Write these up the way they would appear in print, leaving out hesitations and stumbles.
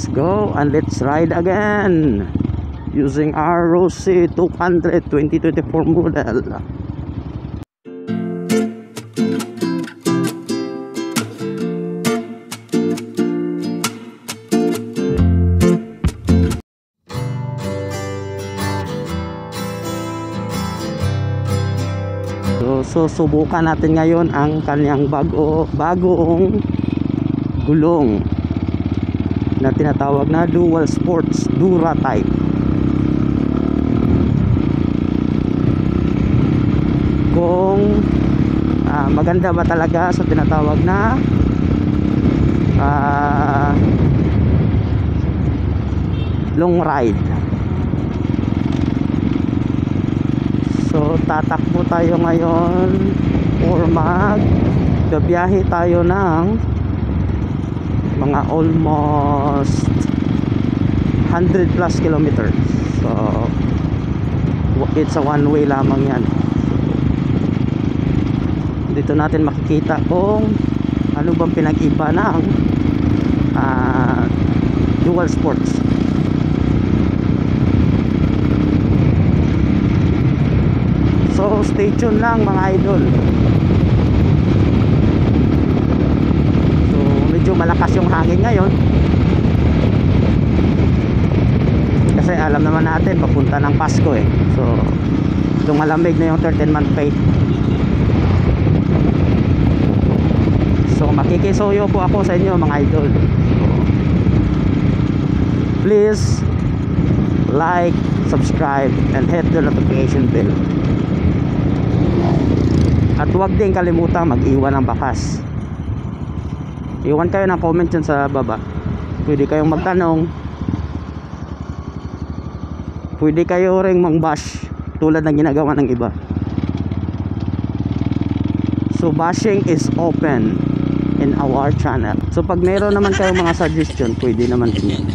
let's go and let's ride again using our Rossi 200 2024 model. So subukan natin ngayon ang kanyang bagong gulong na tinatawag na Dual Sports Dura Type. Kung maganda ba talaga sa tinatawag na long ride. So tatakbo tayo ngayon or magbiyahe tayo ng mga almost 100 plus kilometers. So it's a one way lamang yan. Dito natin makikita kung ano bang pinag-iba ng Dual Sports. So stay tuned lang mga idol. So medyo malakas yung hangin ngayon kasi alam naman natin papunta ng Pasko eh. So lumalamig na yung 13-month pay. So makikisuyo po ako sa inyo mga idol. So, please like, subscribe and hit the notification bell. At huwag din kalimutan mag-iwan ng bakas. Iwan kayo ng comment dyan sa baba. Pwede kayong magtanong. Pwede kayo ring mang-bash tulad ng ginagawa ng iba. So bashing is open in our channel. So pag mayroon naman kayong mga suggestion, pwede naman din yan.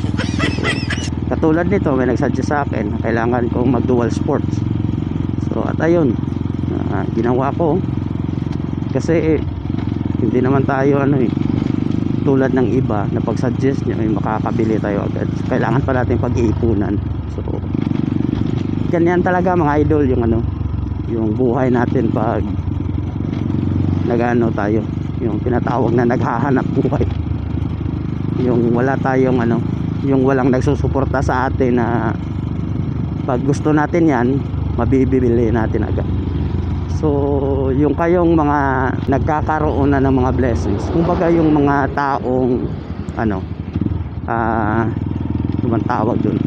Katulad nito, may nagsuggest sa akin na kailangan kong mag dual sports. So at ayun, ginawa ko kasi hindi naman tayo tulad ng iba na pag suggest nyo ay makakabili tayo agad. Kailangan pa natin pag-iipunan. So ganyan talaga mga idol yung buhay natin pag nagano tayo, yung tinatawag na naghahanap buhay, yung wala tayong yung walang nagsusuporta sa atin na pag gusto natin yan mabibili natin agad. So yung kayong mga nagkakaroon na ng mga blessings, kumbaga yung mga taong yung tawag dun,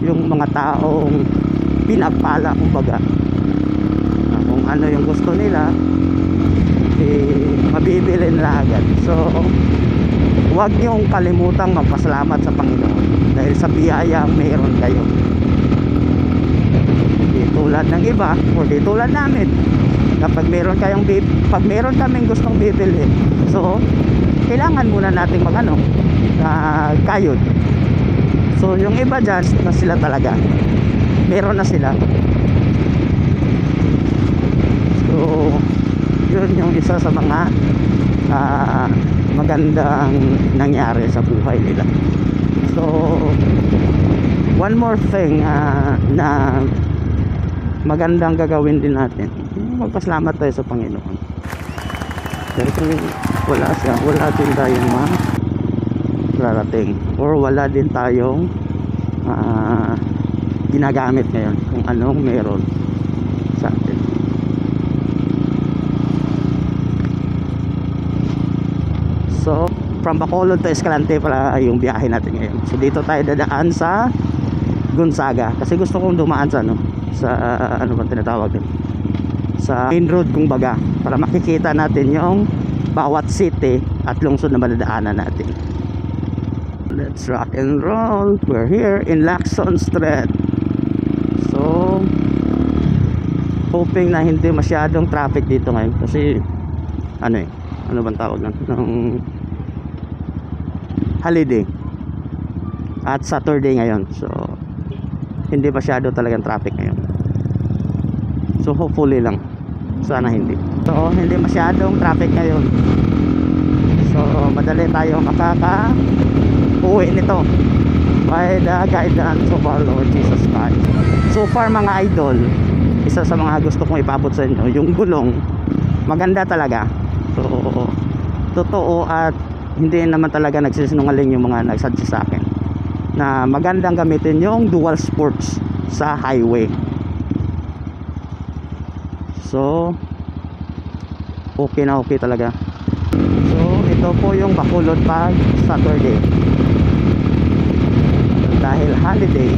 yung mga taong pinagpala, kumbaga kung ano yung gusto nila mabibili nila agad. So huwag niyong kalimutang magpasalamat sa Panginoon dahil sa biyaya mayroon kayo. Di tulad ng iba o di tulad namin, kapag pag meron kaming gustong bibili, so kailangan muna nating kayod. So yung iba dyan na sila talaga meron na sila. So yun yung isa sa mga magandang nangyari sa buhay nila. So one more thing na magandang gagawin din natin, magpasalamat tayo sa Panginoon. Pero kung wala din tayong mararating or wala din tayong ginagamit ngayon kung anong meron sa atin. So from Bacolod to Escalante pala yung biyahe natin ngayon. So dito tayo dadaan sa Gonzaga kasi gusto kong dumaan sa ano ba tinatawag din, sa main road kumbaga, para makikita natin yung bawat city at lungsod na madadaanan natin. Let's rock and roll. We're here in Lacson Street. So hoping na hindi masyadong traffic dito ngayon kasi ano bang tawag ng holiday at Saturday ngayon. So hindi masyado talagang traffic ngayon. So hopefully lang, sana hindi. So hindi masyadong traffic ngayon. So madali tayo pag-uwi nito by the guidance of our Lord Jesus Christ. So far mga idol, isa sa mga gusto kong ipabot sa inyo, yung gulong maganda talaga. So totoo at hindi naman talaga nagsisinungaling yung mga nagsuggest sa akin na magandang gamitin yung dual sports sa highway. So okay na okay talaga. So ito po yung Bacolod pag Saturday, dahil holiday,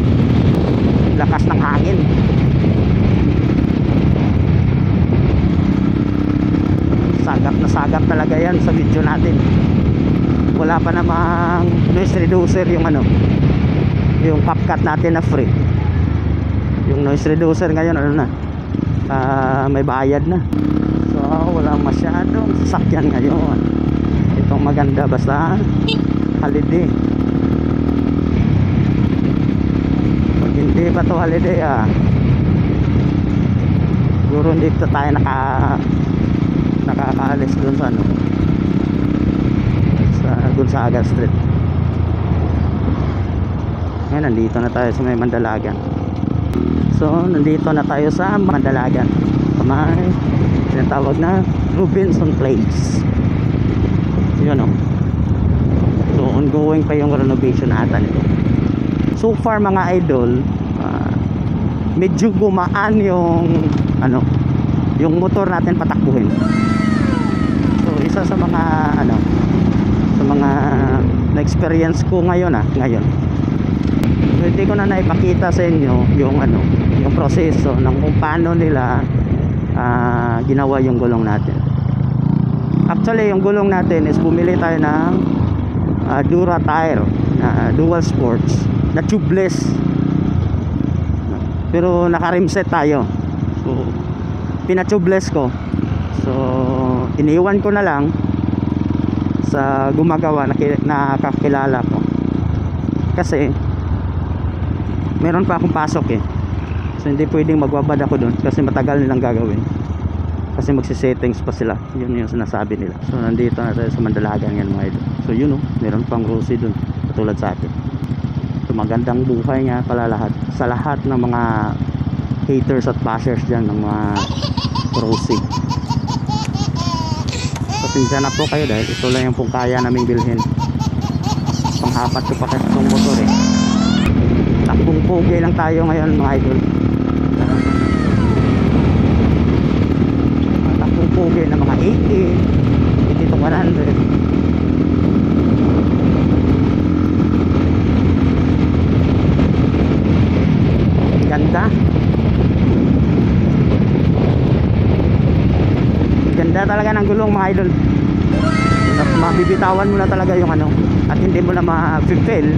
lakas ng hangin. Sagap na sagap talaga yan sa video natin. Wala pa namang noise reducer yung ano, yung CapCut natin na free. Yung noise reducer ngayon ano na, may bayad na. So wala masyadong sasakyan ngayon. Itong maganda basta holiday. Pag hindi pa to holiday siguro dito tayo nakakaalis dun sa ano, dun sa Aga Street. Ngayon nandito na tayo sa may Mandalagan. So nandito na tayo sa Mandalagan, may tinatawag na Robinson Place. Yun o. So ongoing pa yung renovation ata nito. So far mga idol, medyo gumaan yung ano, yung motor natin patakbuhin. So isa sa mga ano, sa mga na-experience ko ngayon ngayon. So hindi ko na naipakita sa inyo yung ano, yung proseso ng kung paano nila ginawa yung gulong natin. Actually yung gulong natin is bumili tayo ng Dura tire na dual sports na tubeless, pero naka-rimset tayo. So pina-tubeless ko. So iniwan ko na lang sa gumagawa na kakilala ko, kasi meron pa akong pasok so hindi pwedeng magbabad ako doon kasi matagal nilang gagawin, kasi magsisettings pa sila. Yun yung sinasabi nila. So nandito na tayo sa Mandalagan yan mga idol. So yun meron pang Rosie doon katulad sa atin. So magandang buhay nga pala lahat, sa lahat ng mga haters at bashers dyan ng mga Rosie. Pasensya na po kayo dahil ito lang yung pong kaya naming bilhin. Panghapat ko pa kasi itong motor takbong pogi lang tayo ngayon mga idol. Takbong pogi na mga 80 to 100. Ganda. Ganda talaga ng gulong mga idol. Mabibitawan mo na talaga yung ano, at hindi mo na ma-feel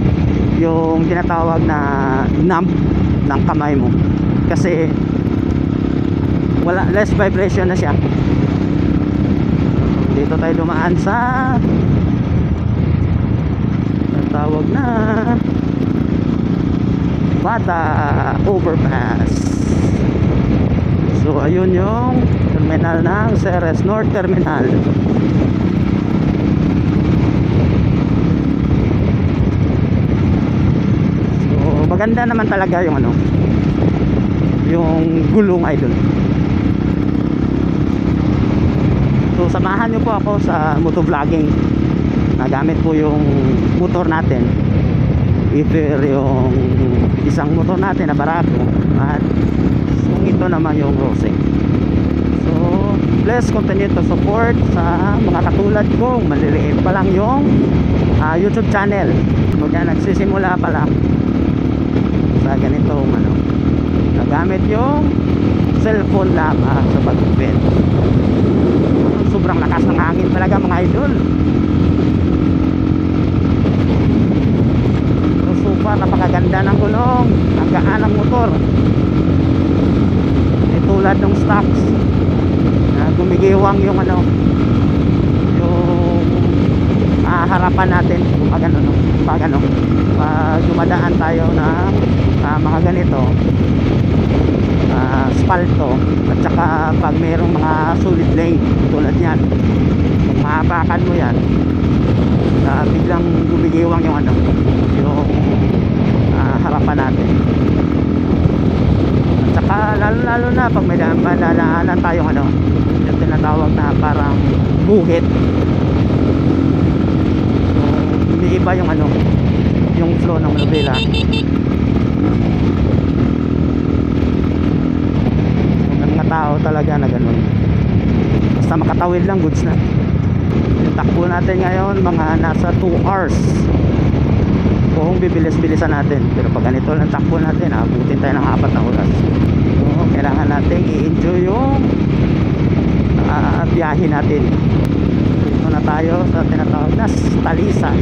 yung tinatawag na numb ng kamay mo, kasi wala, less vibration na siya. Dito tayo dumaan sa tawag na Bata Overpass. So ayun yung terminal ng Ceres North Terminal. So maganda naman talaga yung ano, yung gulong idol. So samahan nyo po ako sa motovlogging. Nagamit po yung motor natin, either yung isang motor natin na Barako at kung ito naman yung Rosie. So please continue to support sa mga katulad kong maliliit pa lang yung YouTube channel. Kung yan nagsisimula pa lang sa ganitong ano, nagamit yung cellphone lang sa pag-event. Sobrang lakas ng hangin talaga mga idol. So far napakaganda ng gulong, ang gaan ng motor, tulad ng stocks na gumigiwang yung ano, yung harapan natin pag ano, pag dumadaan tayo ng mga ganito asfalto, at saka pag mayroong mga solid lane tulad yan, kung mahapakan mo yan biglang gumigiwang yung ano, yung harapan natin. At saka lalo na pag may madadaanan tayong ano, yung tinatawag na parang guhit, iba yung ano, yung flow ng manubela. May mga tao talaga na ganun, basta makatawid lang goods na. Yung takbo natin ngayon mga nasa 2 hours kung bibilis-bilisan natin, pero pag ganito lang takbo natin, abutin tayo ng 4 na oras. So kailangan natin i-enjoy yung biyahe natin. Dito na tayo sa tinatawag na Talisay.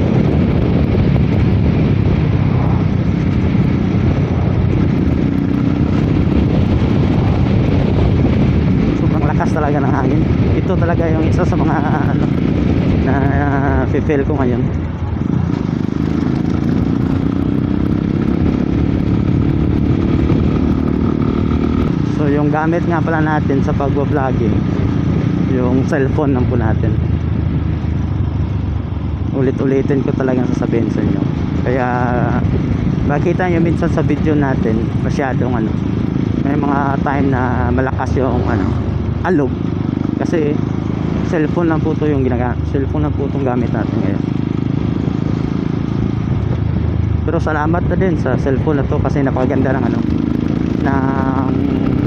Sobrang lakas talaga ng hangin. Ito talaga yung isa sa mga ano na feel ko ngayon. So yung gamit nga pala natin sa pagwa-vlogging, yung cellphone lang po natin. Ulit-ulitin ko talagang sasabihin sa inyo. Kaya makita nyo minsan sa video natin masyadong ano, may mga time na malakas yung ano, alog, kasi cellphone lang po to yung cellphone lang po itong gamit natin ngayon. Pero salamat na din sa cellphone na to kasi napakaganda ng ano, ng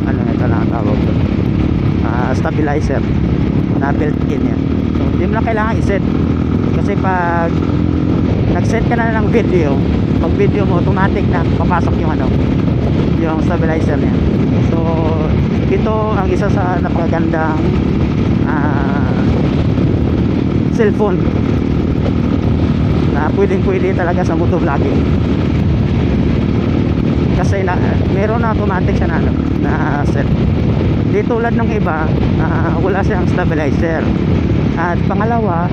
ano ito na tawag ko, stabilizer na built-in yan. So hindi mo lang kailangan iset, kasi pag nag-set ka na ng video, pag video mo automatic na papasok yung ano, yung stabilizer niya. So ito ang isa sa napakagandang cellphone na pwedeng-pwede talaga sa motovlogging, kasi meron na automatic siya na, na set. Di tulad ng iba, wala siyang stabilizer. At pangalawa,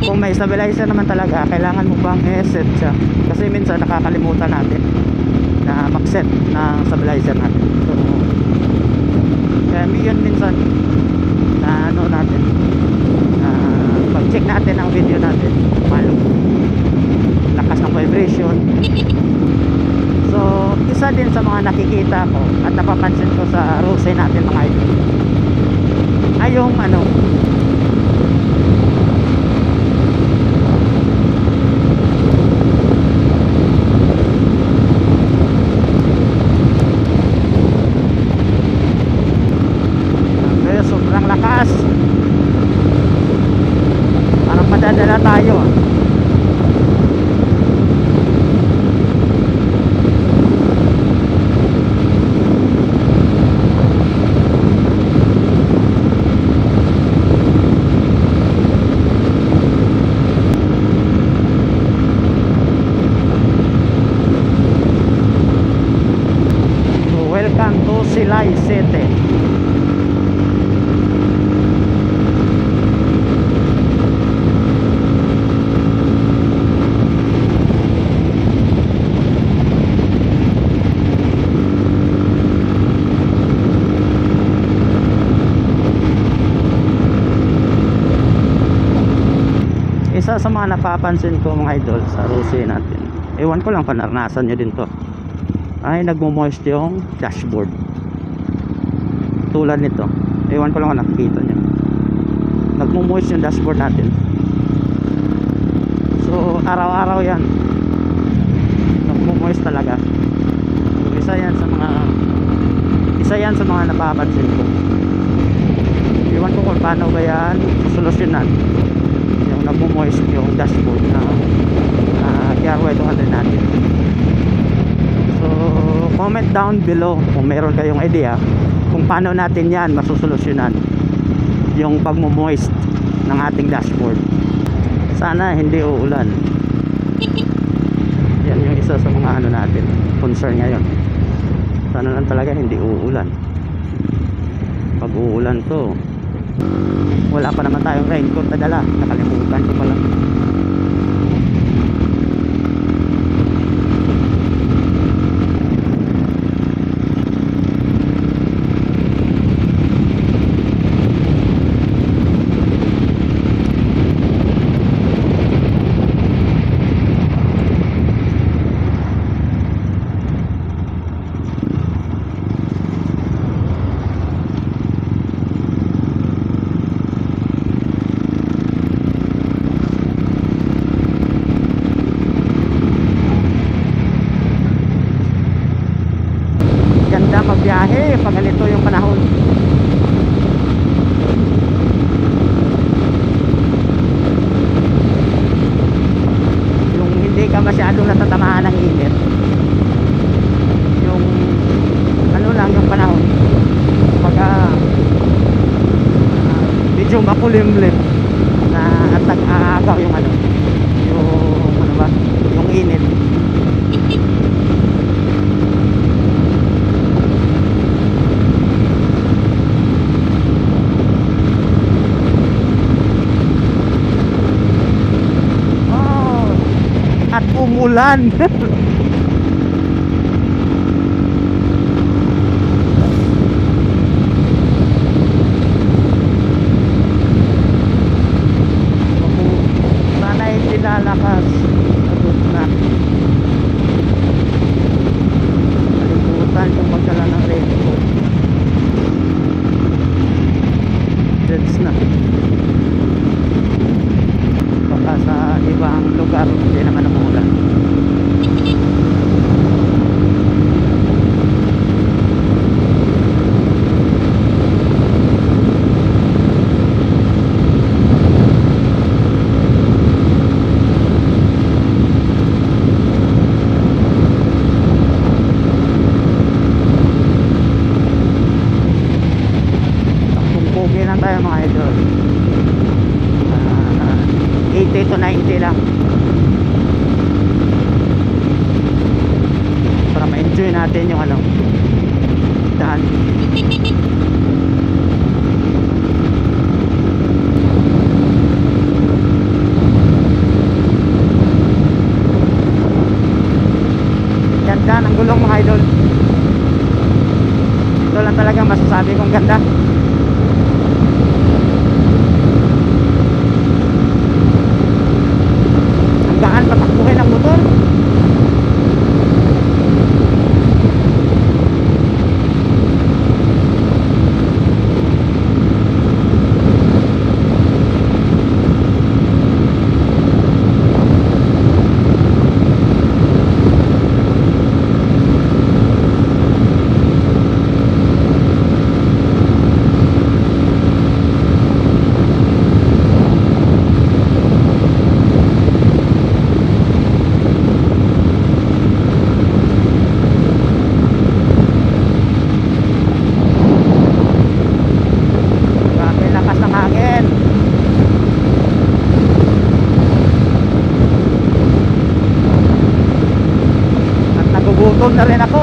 kung may stabilizer naman talaga, kailangan mo bang i-set siya, kasi minsan nakakalimutan natin na mag-set ng stabilizer natin. So kaya yun minsan na ano natin, pag check natin ang video natin, malo lakas ng vibration. So isa din sa mga nakikita ko at napapansin ko sa Rose natin mga idol ay yung ano, kaya sobrang lakas, parang madadala tayo. Welcome to Silay City. Isa sa mga napapansin ko mga idol sa Rose natin, ewan ko lang kung naranasan nyo din to, ay nagmo-moist yung dashboard. Tulad nito, ewan ko lang kung nakikita nyo, nagmo-moist yung dashboard natin. So araw-araw yan nagmo-moist talaga. So, isa yan sa mga napapansin ko. Ewan ko kung paano ba yan solusyonan, yung nagmo-moist yung dashboard na KRY 200 natin. So comment down below kung meron kayong idea kung paano natin yan masusolusyonan, yung pagmo-moist ng ating dashboard. Sana hindi uulan. Yan yung isa sa mga ano natin, concern ngayon. Sana lang talaga hindi uulan. Pag uulan to, wala pa naman tayong raincoat na dala, nakalimutan ko pala. biyahe pag ganito yung panahon. Yung hindi ka masyadong natatamaan ng init, yung ano lang yung panahon pagka medyo makulimlim na at nag-aagaw yung ano, yung ano ba, yung init. Oh, at umulan. Sana hindi lalakas. Abot na. Kalimutan yung magdala ng raincoat. That's na. Baka sa ibang lugar hindi naman umulan. Pugi lang tayo mga idol. 80 to 90 lang para ma-enjoy natin yung ano, daan. Ganda ng gulong mga idol. Ito lang talagang masasabi kong ganda. Gaan patakbuhin ang motor. Nagugutom na rin ako.